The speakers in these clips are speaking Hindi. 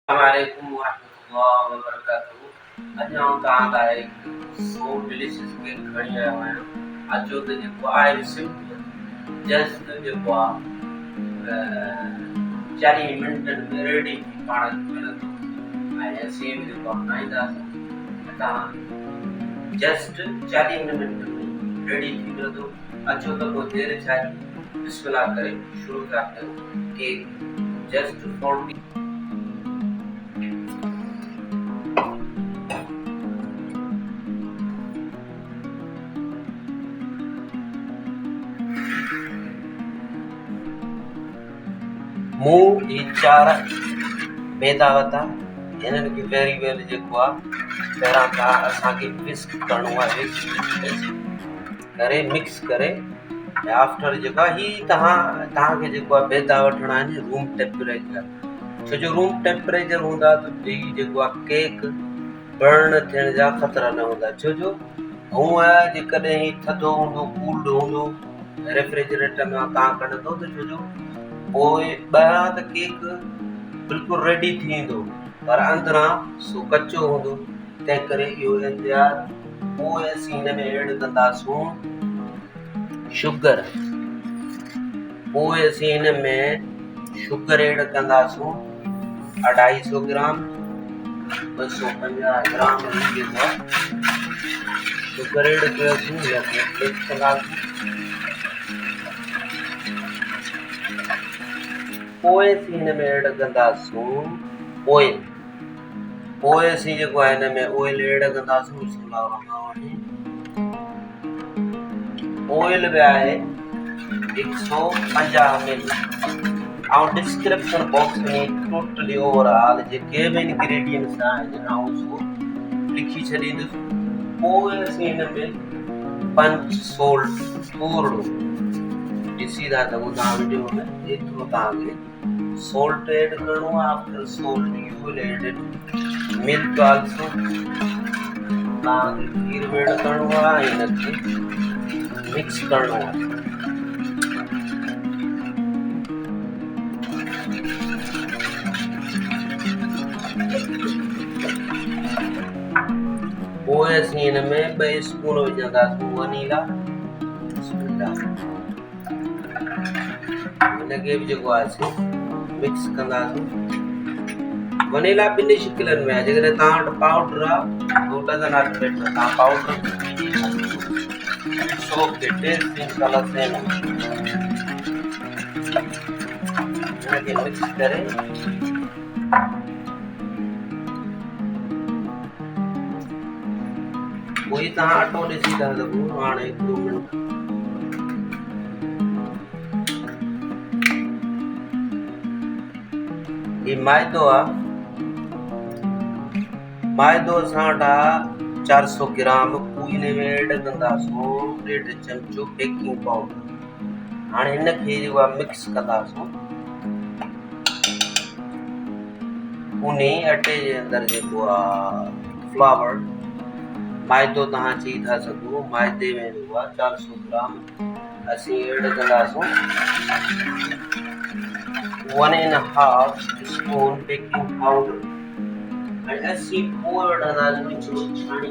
Assalamualaikum warahmatullahi wabarakatuh। अॼु आउं तव्हां लाइ सो डिलीशियस केक खणी आयो आहियां। अचो त जेको आहे सिंपल जस्ट जेको आहे 40 मिंटनि में रेडी पाण मिलंदो ऐं असीं बि जेको आहे खाईंदासीं। तव्हां जस्ट 40 मिंट में रेडी थी मिलंदो। अचो त पोइ देरि छा आहे, बिस्मिल्लाह करे शुरू था कयूं। केक जस्ट 40 मूं ही 4 मैदा वरिता। हिननि खे वेरी वेल जेको आहे पहिरां खां असांखे विस्क करिणो आहे, मिक्स करे ऐं आफ्टर जेको आहे ही तव्हांखे जेको आहे मैदा वठिणा आहिनि रूम टेम्परेचर। छो जो रूम टेम्परेचर हूंदा त ही जेको आहे केक बर्न थियण जा ख़तरा न हूंदा। छो जो हूअं जेकॾहिं ही थधो हूंदो, कूल्ड हूंदो, रेफ्रिजरेटर मां तव्हां कढंदो त छो जो पोइ ॿाहिरां त केक बिल्कुलु रेडी थी ईंदो पर अंदरां सो कचो हूंदो। तंहिं करे इहो इंतज़ारु। पोइ असीं हिन में ऐड कंदासूं शुगर। पोइ असीं हिन में शुगर ऐड कंदासूं 250 ग्राम, 250 ग्राम जेको शुगर ऐड कयोसीं, मिक्स कंदासीं। पोइ असीं हिन में ऐड कंदासूं ऑयल। पोइ असीं जेको आहे हिन में ऑयल ऐड कंदासूं। ऑयल बि आहे 150 ml। ऐं डिस्क्रिप्शन बॉक्स में टोटली ओवरऑल जेके बि इंग्रेडिएंट्स आहिनि ऐं सो लिखी छॾींदुसि। पोइ असीं हिन में पंच सोल्ट थोरो ॾिसी था सघो तव्हां वीडियो में, एतिरो तव्हांखे salt add करणो आहे। After salt you will add milk also। तव्हांखे खीर ऐड करणो आहे, हिनखे मिक्स करणो आहे। पोइ असीं हिन में 2 स्पून विझंदासीं वनीला। हिनखे बि जेको आहे असीं मिक्स कंदासीं। वनीला 2 शिकिलनि में आहे। जेकॾहिं तव्हां वटि पाउडर आहे उहो डज़न हथ में तव्हां पाउडर हिनखे मिक्स करे पोइ तव्हां अटो ॾिसी था सघो। हाणे हिकिड़ो मिंट ही मैदो आहे। मैदो असां वटि आहे 400 ग्राम। पोइ हिन में ऐड कंदासूं 1.5 चमचो बेकिंग पाउडर। हाणे हिनखे जेको आहे मिक्स कंदासूं। उन अटे जे अंदरि जेको आहे फ्लावर मैदो तव्हां चई था सघो, मैदे में जेको आहे 400 ग्राम असीं ऐड कंदासूं 1.5 स्पून बेकिंग पाउडर। ऐं असीं पोइ वठंदासीं हिकिड़ो छाणी।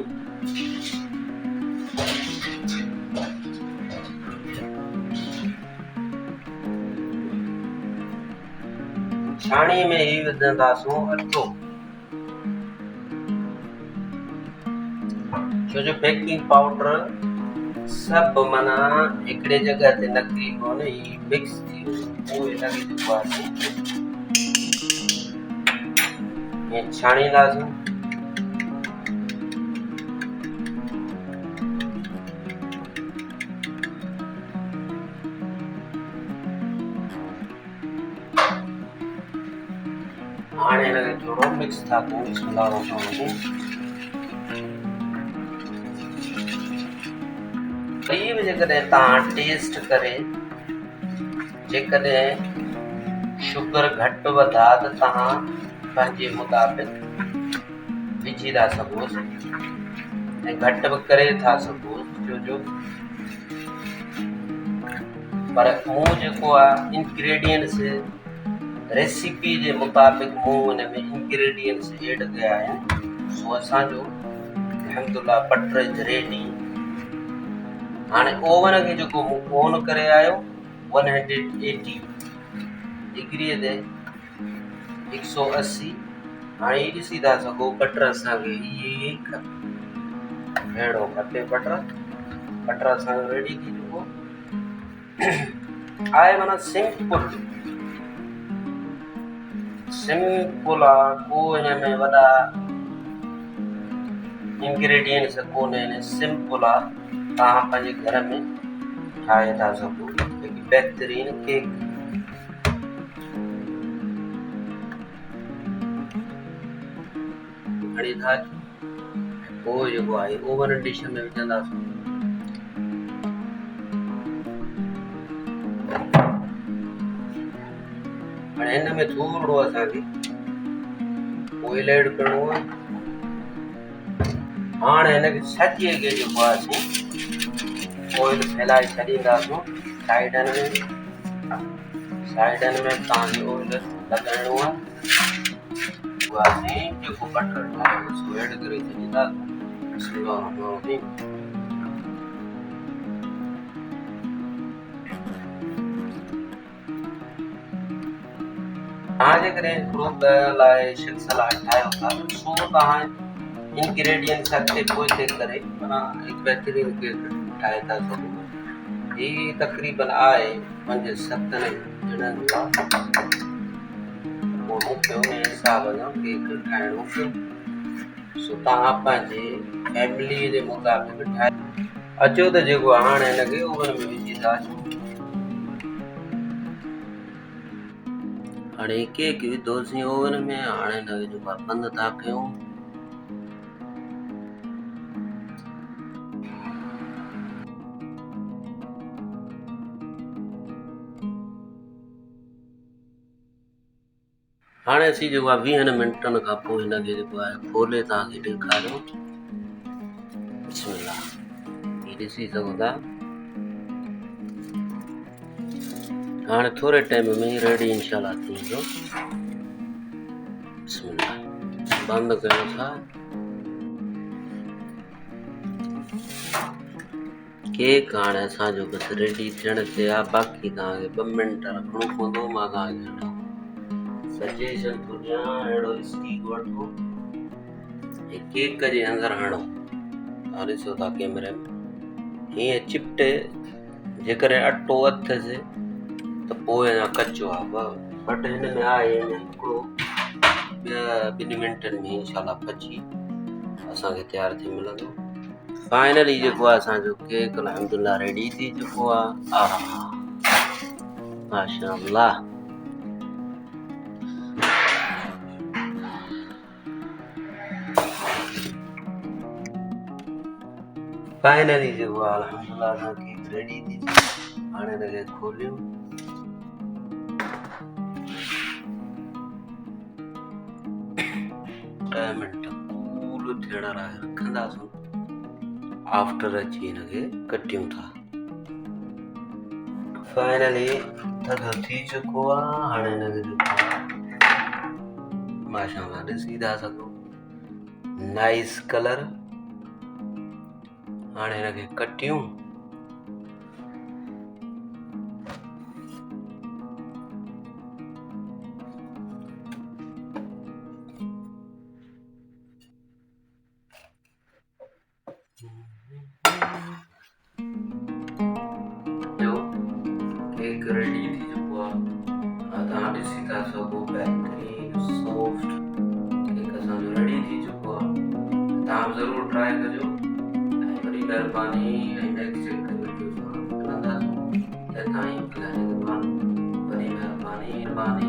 छाणी में ही विझंदासूं अटो। छो जो बेकिंग पाउडर सभु माना हिकिड़े जॻह ते न किरी कोन्हे, ही मिक्स थी वञे। पोइ हिनखे जेको आहे हीअं छाणींदासीं। हाणे हिनखे थोरो मिक्स था कयूं। ॿी बि जेकॾहिं तव्हां टेस्ट करे जेकॾहिं शुगर घटि वधा त तव्हां पंहिंजे मुताबिक़ विझी था सघो ऐं घटि बि करे था सघो। छो जो पर मूं जेको आहे इंग्रेडिएंट्स रेसिपी जे मुताबिक़ मूं हुन में इंग्रेडिएंट्स ऐड कया आहिनि। सो असांजो अल्हम्दुलिल्लाह बटर इज रेडी। हाणे ओवन खे जेको मूं ऑन करे आयो 180 डिग्री ते 180। हाणे ही ॾिसी था सघो बटर असांखे इहे अहिड़ो खपे। बटर असांजो रेडी थी चुको आहे। माना सिंपल आहे, को हिन में वॾा इंग्रेडिएंट्स कोन्हे, सिंपल आहे। तव्हां पंहिंजे घर में ठाहे था सघो हिकु बहितरीन केक। खणी था पोइ जेको आहे ओवन डिश में विझंदासीं। हाणे हिन में थोरो असांखे ऑयल ऐड करिणो आहे। हाणे हिनखे सॼे खे जेको आहे असीं ऑयल फैलाए छॾींदासीं। साइडनि में तव्हांखे ऑयल लॻाइणो आहे। असीं जेको बटर ठाहियो सो ऐड करे छॾींदासीं। तव्हांजे करे लाइ शिक सलाद ठाहियो था सो तव्हां इंग्रेडिएंट्स अॻिते पोइ करे माना हिकु बहितरीन केक ठाहे था सघो। ही तक़रीबन आहे 5-7 ॼणनि लाइ। पोइ मूंखे उन हिसाब सां केक ठाहिणो पियो। सो तव्हां पंहिंजे फैमिली जे मुताबिक़ ठाहे अचो त जेको हाणे हिनखे ओवन में विझी था अचूं। हाणे केक विधोसीं ओवन में। हाणे हिनखे जेको आहे बंदि था कयूं। हाणे असीं जेको आहे 20 मिंटनि खां पोइ हिनखे जेको आहे खोले तव्हांखे ॾेखारियो। बिस्मिल्लाह, ही ॾिसी सघो था। हाणे थोरे टाइम में ही रेडी इंशाल्लाह थी वेंदो। बिस्मिल्लाह, बंदि कयूं था। केक हाणे असांजो बसि रेडी थियण ते आहे। बाक़ी तव्हांखे 2 मिंट रखिणो पवंदो। मां तव्हांखे सजेशन थो ॾियां, अहिड़ो स्टीक वठो, केक जे अंदरि हणो। तव्हां ॾिसो था कैमरे में हीअं चिपटे। जेकॾहिं अटो अथसि त पोइ अञा कचो आहे, बट हिन में आहे हिकिड़ो 2 मिंटनि में इंशाल्लाह पची असांखे तयारु थी मिलंदो। फाइनली जेको आहे असांजो केक अल्हम्दुलिल्लाह रेडी थी चुको आहे। माशाअल्लाह। फाइनली जेको आहे अल्हम्दुलिल्लाह असांजो केक रेडी थी चुको। हाणे हिनखे खोलियूं। 10 मिंट कूल थियण लाइ रखंदासीं। आफ्टर अची हिनखे कटियूं था। फाइनली थधो थी चुको आहे। हाणे हिनखे जेको आहे माशाअल्लाह ॾिसी था सघो, नाइस कलर। हाणे हिनखे कटियूं। केक रेडी थी चुको आहे। तव्हां ॾिसी था सघो बहितरीन सॉफ्ट केक असांजो रेडी थी चुको आहे। तव्हां ज़रूरु ट्राई कजो। ऐं वरी महिरबानी ऐं नेक्स्ट वीडियो सां मिलंदासीं। वरी महिरबानी।